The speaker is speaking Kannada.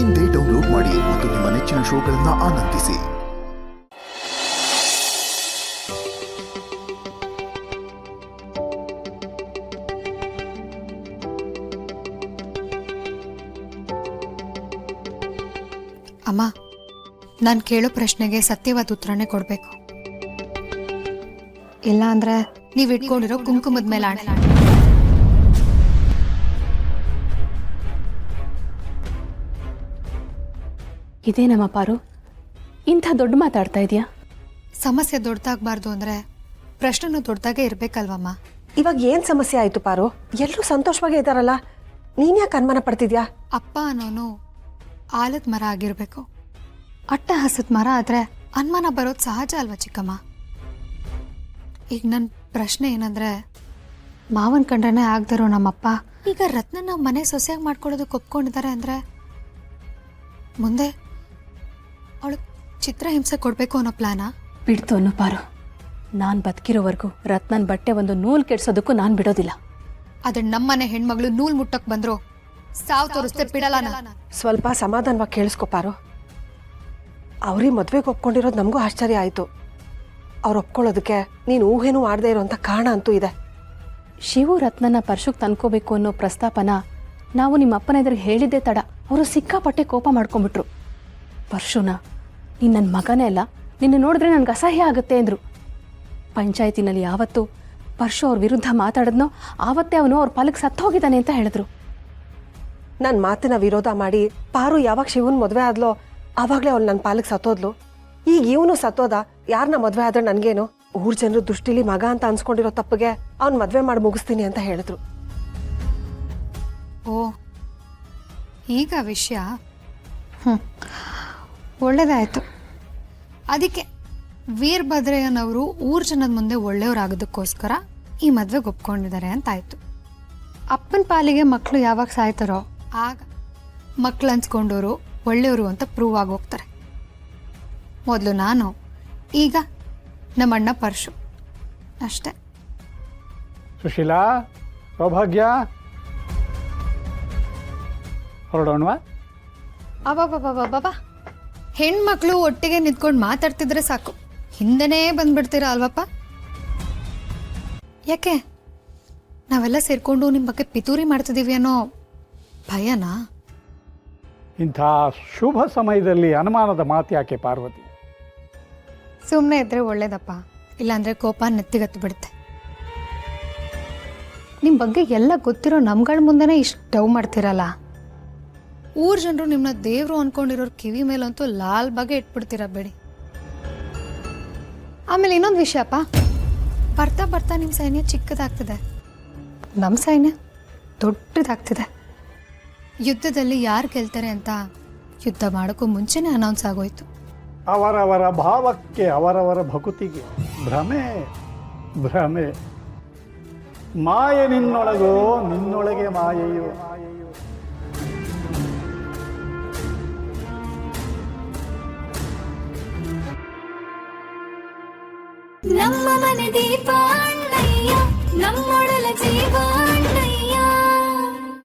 ಇಂದೇ ಡೌನ್ಲೋಡ್ ಮಾಡಿ ಮತ್ತು ನಿಮ್ಮ ನೆಚ್ಚಿನ ಶೋಗಳನ್ನು ಆನಂದಿಸಿ. ಅಮ್ಮ, ನಾನು ಕೇಳೋ ಪ್ರಶ್ನೆಗೆ ಸತ್ಯವಾದ ಉತ್ತರನೇ ಕೊಡಬೇಕು. ಇಲ್ಲ ಅಂದ್ರೆ ನೀವು ಇಟ್ಕೊಂಡಿರೋ ಕುಂಕುಮದ ಮೇಲೆ ಆಣೆ. ಇದೇನಮ್ಮ ಪಾರು, ಇಂಥ ದೊಡ್ಡ ಮಾತಾಡ್ತಾ ಇದೆಯಾ? ಸಮಸ್ಯೆ ದೊಡ್ಡದಾಗಬಾರ್ದು ಅಂದ್ರೆ ಪ್ರಶ್ನೆನೂ ದೊಡ್ಡದಾಗೆ ಇರಬೇಕಲ್ವಮ್ಮ. ಇವಾಗ ಏನ್ ಸಮಸ್ಯೆ ಆಯ್ತು ಪಾರು? ಎಲ್ಲರೂ ಸಂತೋಷವಾಗಿ ಇದ್ದಾರಲ್ಲ, ನೀನ್ ಯಾಕೆ ಅನುಮಾನ ಪಡ್ತಿದ್ಯಾ? ಅಪ್ಪ ಅನ್ನೋನು ಆಲದ ಮರ ಆಗಿರ್ಬೇಕು. ಅಟ್ಟ ಹಸದ ಮರ ಆದ್ರೆ ಅನುಮಾನ ಬರೋದು ಸಹಜ ಅಲ್ವಾ ಚಿಕ್ಕಮ್ಮ? ಈಗ ನನ್ನ ಪ್ರಶ್ನೆ ಏನಂದ್ರೆ, ಮಾವನ್ ಕಂಡ್ರನೇ ಆಗ್ದಿರೋ ನಮ್ಮಪ್ಪ ಈಗ ರತ್ನ ಮನೆ ಸೊಸೆಯಾಗಿ ಮಾಡ್ಕೊಳ್ಳೋದಕ್ಕೆ ಒಪ್ಕೊಂಡಿದ್ದಾರೆ ಅಂದ್ರೆ ಮುಂದೆ ಅವಳು ಚಿತ್ರಹಿಂಸೆ ಕೊಡಬೇಕು ಅನ್ನೋ ಪ್ಲಾನಾ? ಬಿಡ್ತು ಅನ್ನೋ ಪಾರು, ನಾನು ಬದುಕಿರೋವರೆಗೂ ರತ್ನನ್ ಬಟ್ಟೆ ಒಂದು ನೂಲು ಕೆಡ್ಸೋದಕ್ಕೂ ನಾನು ಬಿಡೋದಿಲ್ಲ. ಅದ್ರ ನಮ್ಮನೆ ಹೆಣ್ಮಗಳು ನೂಲ್ ಮುಟ್ಟಕ್ ಬಂದ್ರು ಸಾವು ತೋರಿಸ್ತೆ ಬಿಡಲ್ಲ ನಾನು. ಸ್ವಲ್ಪ ಸಮಾಧಾನವಾಗಿ ಕೇಳಿಸ್ಕೊ ಪಾರು. ಅವ್ರಿಗೆ ಮದ್ವೆಗೆ ಒಪ್ಕೊಂಡಿರೋದು ನಮಗೂ ಆಶ್ಚರ್ಯ ಆಯ್ತು. ಅವ್ರು ಒಪ್ಕೊಳ್ಳೋದಕ್ಕೆ ನೀನು ಊಹೆನೂ ಮಾಡದೇ ಇರೋಂಥ ಕಾರಣ ಅಂತೂ ಇದೆ. ಶಿವು ರತ್ನನ ಪರ್ಶುಕ್ ತಂದ್ಕೋಬೇಕು ಅನ್ನೋ ಪ್ರಸ್ತಾಪನ ನಾವು ನಿಮ್ಮ ಅಪ್ಪನ ಎದುರಿಗೆ ಹೇಳಿದ್ದೇ ತಡ ಅವರು ಸಿಕ್ಕಾಪಟ್ಟೆ ಕೋಪ ಮಾಡ್ಕೊಂಡ್ಬಿಟ್ರು. ಪರ್ಶುನ, ನೀನು ನನ್ನ ಮಗನೇ ಅಲ್ಲ, ನಿನ್ನ ನೋಡಿದ್ರೆ ನನಗೆ ಅಸಹ್ಯ ಆಗುತ್ತೆ ಅಂದರು. ಪಂಚಾಯತಿನಲ್ಲಿ ಯಾವತ್ತು ಪರ್ಶು ಅವ್ರ ವಿರುದ್ಧ ಮಾತಾಡಿದ್ನೋ ಆವತ್ತೇ ಅವನು ಅವ್ರ ಪಾಲಕ್ಕೆ ಸತ್ತು ಹೋಗಿದ್ದಾನೆ ಅಂತ ಹೇಳಿದ್ರು. ನನ್ನ ಮಾತಿನ ವಿರೋಧ ಮಾಡಿ ಪಾರು ಯಾವಾಗ ಶಿವನ್ ಮದುವೆ ಆದ್ಲೋ ಆವಾಗಲೇ ಅವ್ನು ನನ್ನ ಪಾಲಕ್ಕೆ ಸತ್ತೋದ್ಲು. ಈಗ ಇವನು ಸತ್ತೋದ, ಯಾರನ್ನ ಮದುವೆ ಆದ್ರೆ ನನಗೇನು? ಊರ್ ಜನರು ದೃಷ್ಟಿಲಿ ಮಗ ಅಂತ ಅನ್ಸ್ಕೊಂಡಿರೋ ತಪ್ಪಿಗೆ ಅವ್ನು ಮದುವೆ ಮಾಡಿ ಮುಗಿಸ್ತೀನಿ ಅಂತ ಹೇಳಿದ್ರು. ಓ, ಈಗ ವಿಷಯ ಒಳ್ಳೇದಾಯ್ತು. ಅದಕ್ಕೆ ವೀರಭದ್ರಯ್ಯನವರು ಊರ್ ಜನದ ಮುಂದೆ ಒಳ್ಳೆಯವರಾಗೋದಕ್ಕೋಸ್ಕರ ಈ ಮದ್ವೆಗೆ ಒಪ್ಕೊಂಡಿದ್ದಾರೆ ಅಂತ ಆಯ್ತು. ಅಪ್ಪನ ಪಾಲಿಗೆ ಮಕ್ಕಳು ಯಾವಾಗ ಸಾಯ್ತಾರೋ ಆಗ ಮಕ್ಕಳು ಅನ್ಸ್ಕೊಂಡವರು ಒಳ್ಳೆಯವರು ಅಂತ ಪ್ರೂವ್ ಆಗಿ ಹೋಗ್ತಾರೆ. ಮೊದಲು ನಾನು, ಈಗ ನಮ್ಮಣ್ಣ ಪರ್ಶು, ಅಷ್ಟೇ. ಸುಶೀಲಾ, ಸೌಭಾಗ್ಯ, ಹೊರಡೋಣವಾ? ಅಬ್ಬಬ್ಬಬ್ಬಬ್ಬಬ್ಬ, ಹೆಣ್ಮಕ್ಳು ಒಟ್ಟಿಗೆ ನಿಂತ್ಕೊಂಡು ಮಾತಾಡ್ತಿದ್ರೆ ಸಾಕು, ಹಿಂದೆನೇ ಬಂದ್ಬಿಡ್ತೀರಾ ಅಲ್ವಪ್ಪ? ಯಾಕೆ ನಾವೆಲ್ಲ ಸೇರ್ಕೊಂಡು ನಿಮ್ಮ ಬಗ್ಗೆ ಪಿತೂರಿ ಮಾಡ್ತಿದ್ದೀವಿ ಅನ್ನೋ ಭಯನಾ? ಇಂಥ ಶುಭ ಸಮಯದಲ್ಲಿ ಅನುಮಾನದ ಮಾತು ಯಾಕೆ ಪಾರ್ವತಿ? ಸುಮ್ಮನೆ ಇದ್ರೆ ಒಳ್ಳೇದಪ್ಪ, ಇಲ್ಲಾಂದ್ರೆ ಕೋಪ ನೆತ್ತಿಗತ್ತು ಬಿಡುತ್ತೆ. ನಿಮ್ಮ ಬಗ್ಗೆ ಎಲ್ಲ ಗೊತ್ತಿರೋ ನಮ್ಗಳ ಮುಂದೆನೇ ಇಷ್ಟು ಡವ್ ಮಾಡ್ತಿರಲ್ಲ. ಊರ್ ಜನರು ನಿಮ್ಮನ್ನ ದೇವ್ರು ಅನ್ಕೊಂಡಿರೋರು ಕಿವಿ ಮೇಲಂತೂ ಲಾಲ್ ಬಗ್ಗೆ ಇಟ್ಬಿಡ್ತೀರ ಬೇಡಿ. ಆಮೇಲೆ ಇನ್ನೊಂದು ವಿಷಯಪ್ಪ, ಬರ್ತಾ ಬರ್ತಾ ನಿಮ್ಮ ಸೈನ್ಯ ಚಿಕ್ಕದಾಗ್ತಿದೆ, ನಮ್ಮ ಸೈನ್ಯ ದೊಡ್ಡದಾಗ್ತಿದೆ. ಯುದ್ಧದಲ್ಲಿ ಯಾರು ಗೆಲ್ತಾರೆ ಅಂತ ಯುದ್ಧ ಮಾಡೋಕ್ಕೂ ಮುಂಚೆನೇ ಅನೌನ್ಸ್ ಆಗೋಯ್ತು. ಅವರವರ ಭಾವಕ್ಕೆ ಅವರವರ ಭಕುತಿಗೆ ಭ್ರಮೆ ಭ್ರಮೆ. ಮಾಯೆ ನಿನ್ನೊಳಗೋ, ನಿನ್ನೊಳಗೆ ಮಾಯೆಯೋ. ನಮ್ಮ ಮನೆ ದೀಪ ಅಣ್ಣಯ್ಯ, ನಮ್ಮೊಡಲ ಜೀವ